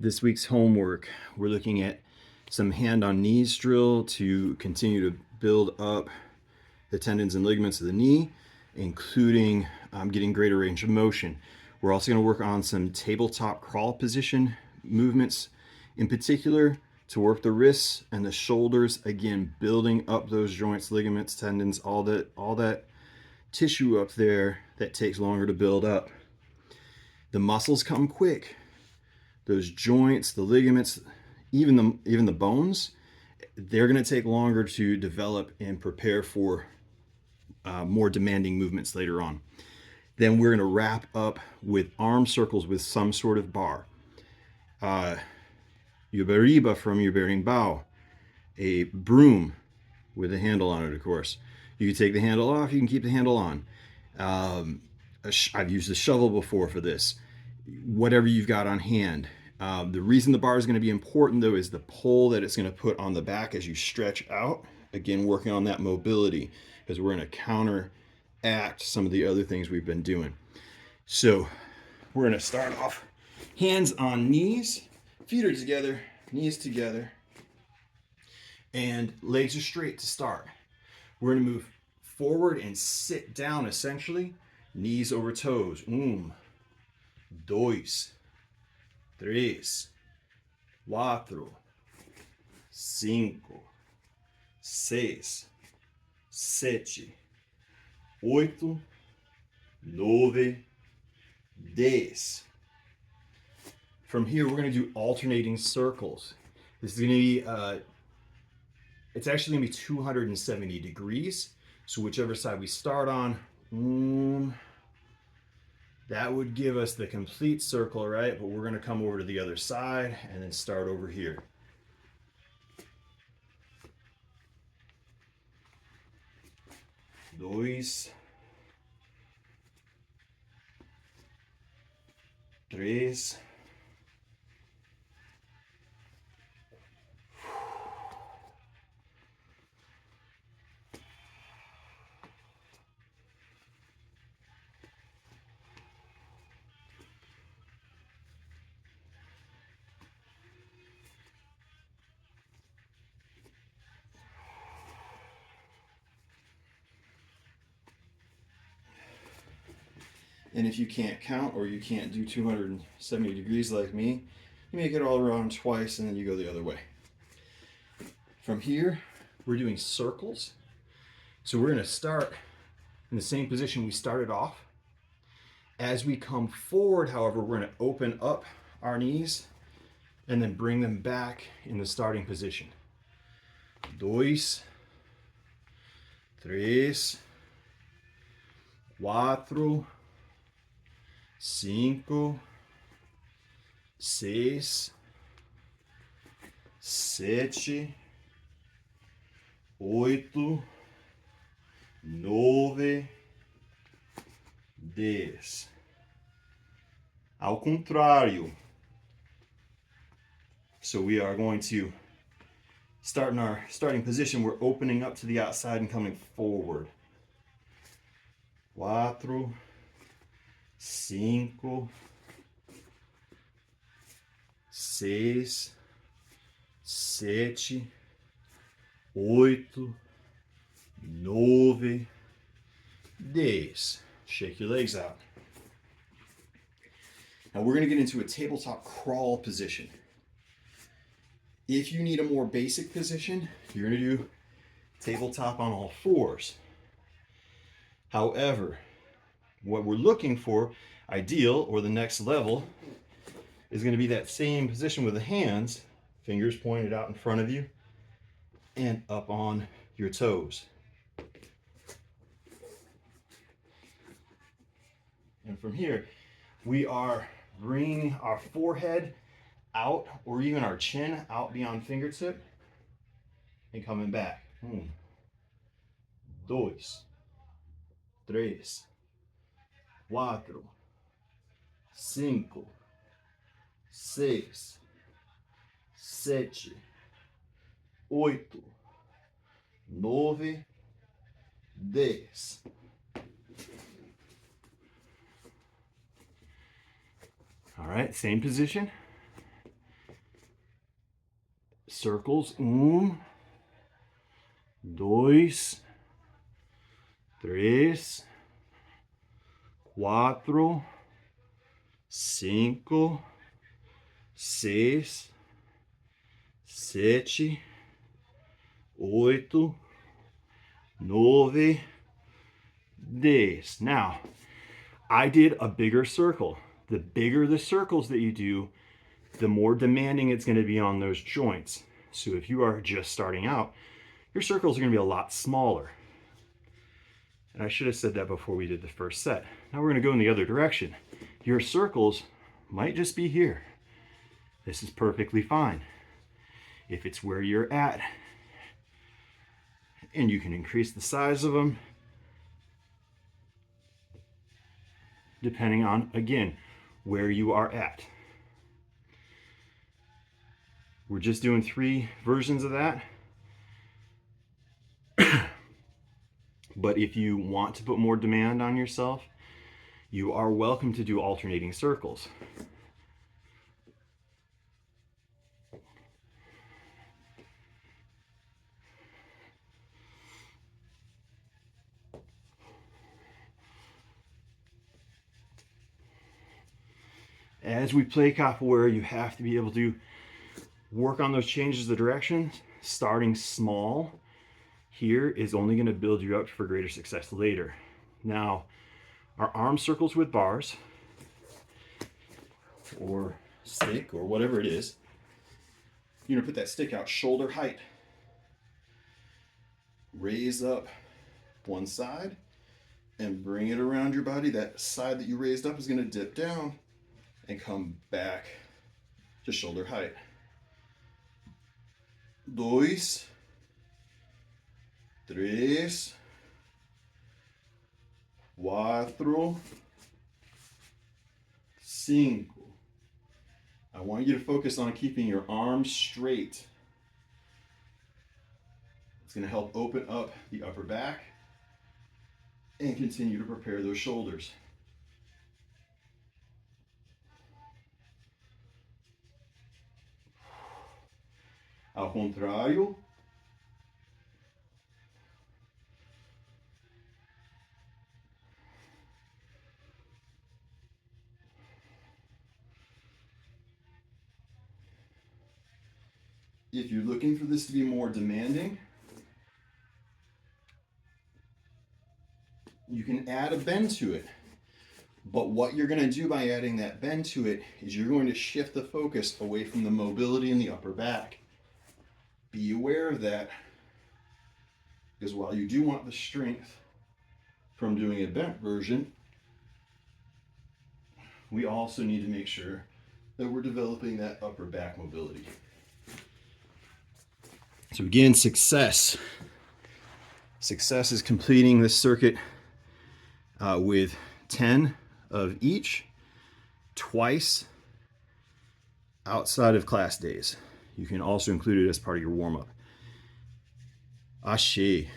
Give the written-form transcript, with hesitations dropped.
This week's homework, we're looking at some hand on knees drill to continue to build up the tendons and ligaments of the knee, including getting greater range of motion. We're also going to work on some tabletop crawl position movements, in particular to work the wrists and the shoulders, again building up those joints, ligaments, tendons, all that tissue up there that takes longer to build up. The muscles come quick. Those joints, the ligaments, even the bones, they're going to take longer to develop and prepare for more demanding movements later on. Then we're going to wrap up with arm circles with some sort of bar. Yubariba from Yuberin Bao, a broom with a handle on it, of course. You can take the handle off, you can keep the handle on. I've used a shovel before for this. Whatever you've got on hand. The reason the bar is going to be important, though, is the pull that it's going to put on the back as you stretch out. Again, working on that mobility, because we're going to counteract some of the other things we've been doing. So we're going to start off hands on knees, feet are together, knees together, and legs are straight to start. We're going to move forward and sit down, essentially, knees over toes. 1, 2, 3, 4, 5, 6, 7, 8, 9, 10. From here, we're going to do alternating circles. This is going to be, it's actually going to be 270 degrees. So whichever side we start on, that would give us the complete circle, right? But we're going to come over to the other side and then start over here. Dois, três, and if you can't count or you can't do 270 degrees like me, you make it all around twice and then you go the other way. From here, we're doing circles. So we're going to start in the same position we started off. As we come forward, however, we're going to open up our knees and then bring them back in the starting position. 2, 3, 4, 5, 6, 7, 8, 9, 10. Ao contrário. So we are going to start in our starting position. We're opening up to the outside and coming forward. 4, 5, 6, 7, 8, 9, 10. Shake your legs out. Now we're going to get into a tabletop crawl position. If you need a more basic position, you're going to do tabletop on all fours. However, what we're looking for, ideal or the next level, is going to be that same position with the hands, fingers pointed out in front of you, and up on your toes. And from here, we are bringing our forehead out, or even our chin out beyond fingertip, and coming back. 1, 2, 3, 4, 5, 6, 7, 8, 9, 10. All right, same position. circles. 1, 2, 3, 4, 5, 6, 7, 8, 9, 10. Now, I did a bigger circle. The bigger the circles that you do, the more demanding it's going to be on those joints. So if you are just starting out, your circles are going to be a lot smaller. And I should have said that before we did the first set. Now we're going to go in the other direction. Your circles might just be here. This is perfectly fine. If it's where you're at, and you can increase the size of them, depending on, again, where you are at. We're just doing 3 versions of that. But if you want to put more demand on yourself, you are welcome to do alternating circles. As we play capoeira, you have to be able to work on those changes of direction. Starting small here is only going to build you up for greater success later. Now, our arm circles with bars, or stick, or whatever it is, you're going to put that stick out shoulder height. Raise up one side and bring it around your body. That side that you raised up is going to dip down and come back to shoulder height. 2, 3, 4, 5. I want you to focus on keeping your arms straight. It's going to help open up the upper back and continue to prepare those shoulders. Ao contrário. If you're looking for this to be more demanding, you can add a bend to it. But what you're going to do by adding that bend to it is you're going to shift the focus away from the mobility in the upper back. Be aware of that, because while you do want the strength from doing a bent version, we also need to make sure that we're developing that upper back mobility. So again, success. Success is completing this circuit with 10 of each, twice outside of class days. You can also include it as part of your warm-up. Ashe.